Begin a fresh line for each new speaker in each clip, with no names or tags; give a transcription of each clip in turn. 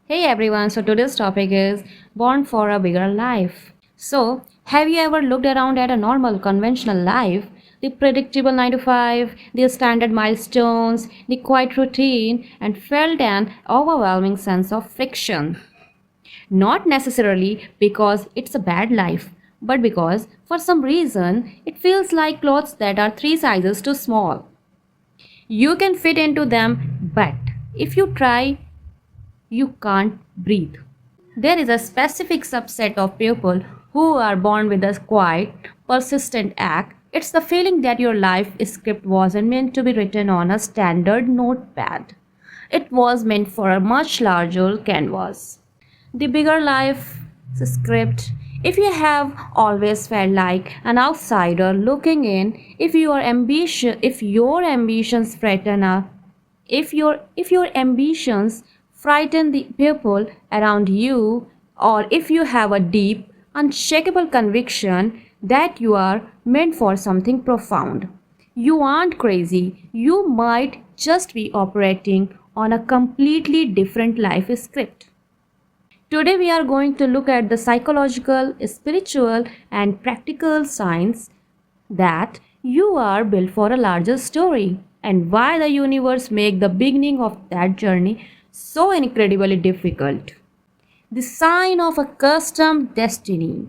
Hey everyone, so today's topic is Born for a Bigger Life. So, have you ever looked around at a normal, conventional life? The predictable 9 to 5, the standard milestones, the quiet routine, and felt an overwhelming sense of friction. Not necessarily because it's a bad life, but because for some reason it feels like clothes that are 3 sizes too small. You can fit into them, but if you try, you can't breathe. There is a specific subset of people who are born with a quiet, persistent act. It's the feeling that your life script wasn't meant to be written on a standard notepad. It was meant for a much larger canvas. The bigger life script. If you have always felt like an outsider looking in, if your ambitions threaten a if your ambitions frighten the people around you, or if you have a deep unshakable conviction that you are meant for something profound, you aren't crazy. You might just be operating on a completely different life script. Today we are going to look at the psychological, spiritual and practical science that you are built for a larger story, and why the universe make the beginning of that journey so incredibly difficult. The sign of a custom destiny.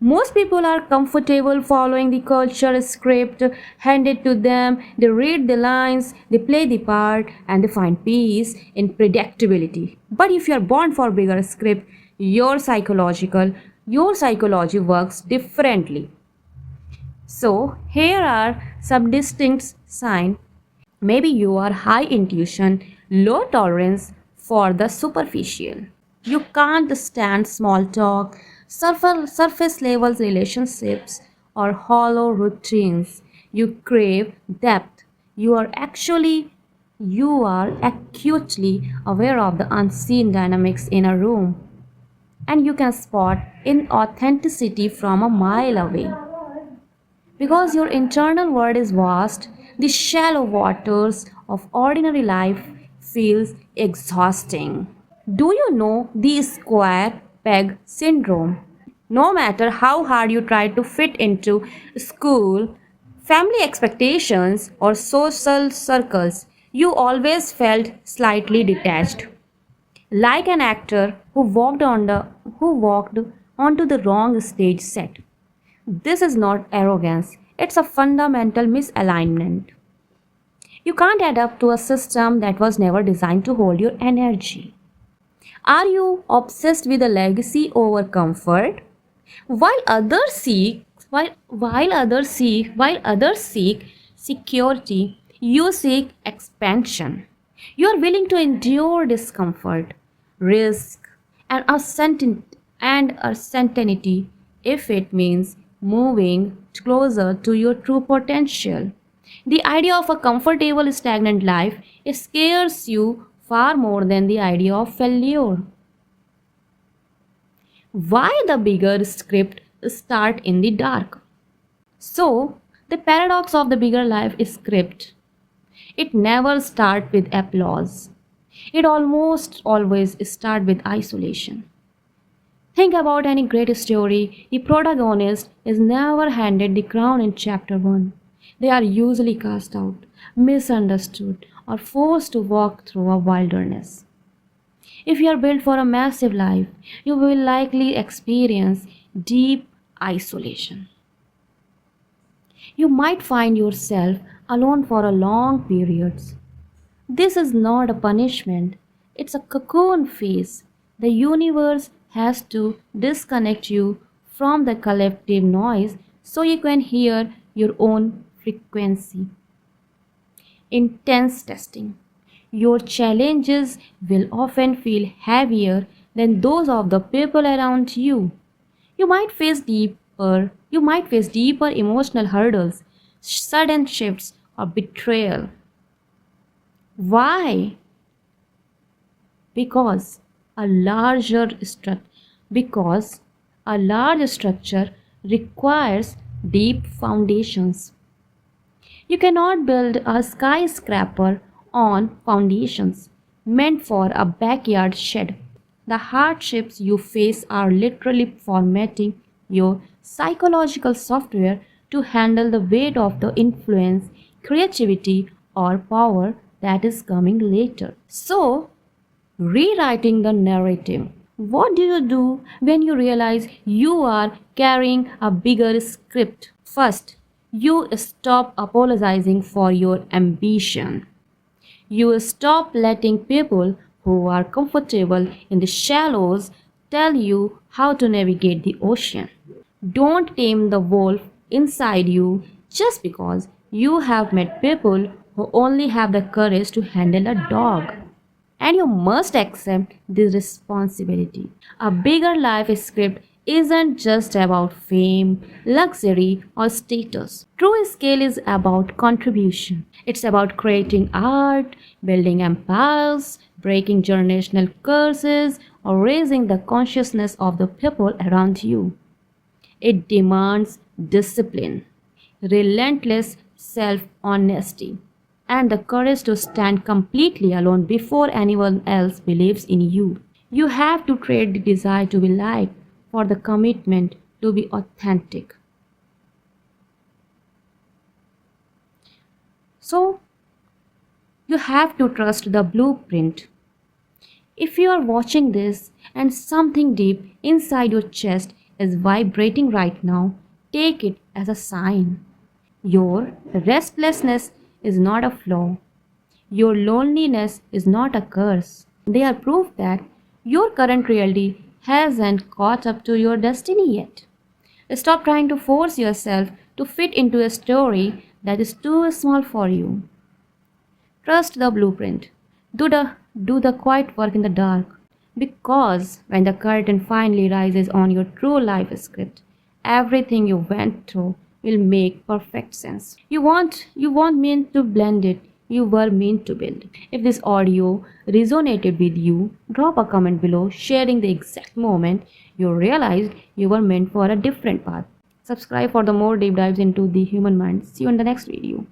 Most people are comfortable following the culture script handed to them. They read the lines, they play the part, and they find peace in predictability. But if you are born for bigger script, your psychology works differently. So, here are some distinct signs. Maybe you are high intuition, low tolerance for the superficial. You can't stand small talk, surface level relationships, or hollow routines. You crave depth. You are acutely aware of the unseen dynamics in a room, and you can spot inauthenticity from a mile away. Because your internal world is vast, the shallow waters of ordinary life feels exhausting. Do you know the square peg syndrome? No matter how hard you try to fit into school, family expectations, or social circles, you always felt slightly detached, like an actor who walked onto the wrong stage set. This is not arrogance, it's a fundamental misalignment. You can't adapt to a system that was never designed to hold your energy. Are you obsessed with a legacy over comfort? While others seek security, you seek expansion. You are willing to endure discomfort, risk, and uncertainty if it means moving closer to your true potential. The idea of a comfortable, stagnant life scares you far more than the idea of failure. Why the bigger script start in the dark? So, the paradox of the bigger life script. It never starts with applause. It almost always starts with isolation. Think about any great story. The protagonist is never handed the crown in chapter 1. They are usually cast out, misunderstood, or forced to walk through a wilderness. If you are built for a massive life, you will likely experience deep isolation. You might find yourself alone for a long periods. This is not a punishment, it's a cocoon phase. The universe has to disconnect you from the collective noise so you can hear your own frequency. Intense testing. Your challenges will often feel heavier than those of the people around you. You might face deeper emotional hurdles, sudden shifts, or betrayal. Why? Because a larger stru- because a large structure requires deep foundations. You cannot build a skyscraper on foundations. meant for a backyard shed. The hardships you face are literally formatting your psychological software to handle the weight of the influence, creativity, or power that is coming later. So, rewriting the narrative. What do you do when you realize you are carrying a bigger script? First, you stop apologizing for your ambition. You stop letting people who are comfortable in the shallows tell you how to navigate the ocean. Don't tame the wolf inside you just because you have met people who only have the courage to handle a dog. And you must accept this responsibility. A bigger life script isn't just about fame, luxury, or status. True scale is about contribution. It's about creating art, building empires, breaking generational curses, or raising the consciousness of the people around you. It demands discipline, relentless self honesty, and the courage to stand completely alone before anyone else believes in you. You have to trade the desire to be liked for the commitment to be authentic. So, you have to trust the blueprint. If you are watching this and something deep inside your chest is vibrating right now, take it as a sign. Your restlessness is not a flaw. Your loneliness is not a curse. They are proof that your current reality hasn't caught up to your destiny yet. Stop trying to force yourself to fit into a story that is too small for you. Trust the blueprint. Do the quiet work in the dark. Because when the curtain finally rises on your true life script, everything you went through will make perfect sense. You weren't meant to blend it. You were meant to build. If this audio resonated with you, drop a comment below sharing the exact moment you realized you were meant for a different path. Subscribe for the more deep dives into the human mind. See you in the next video.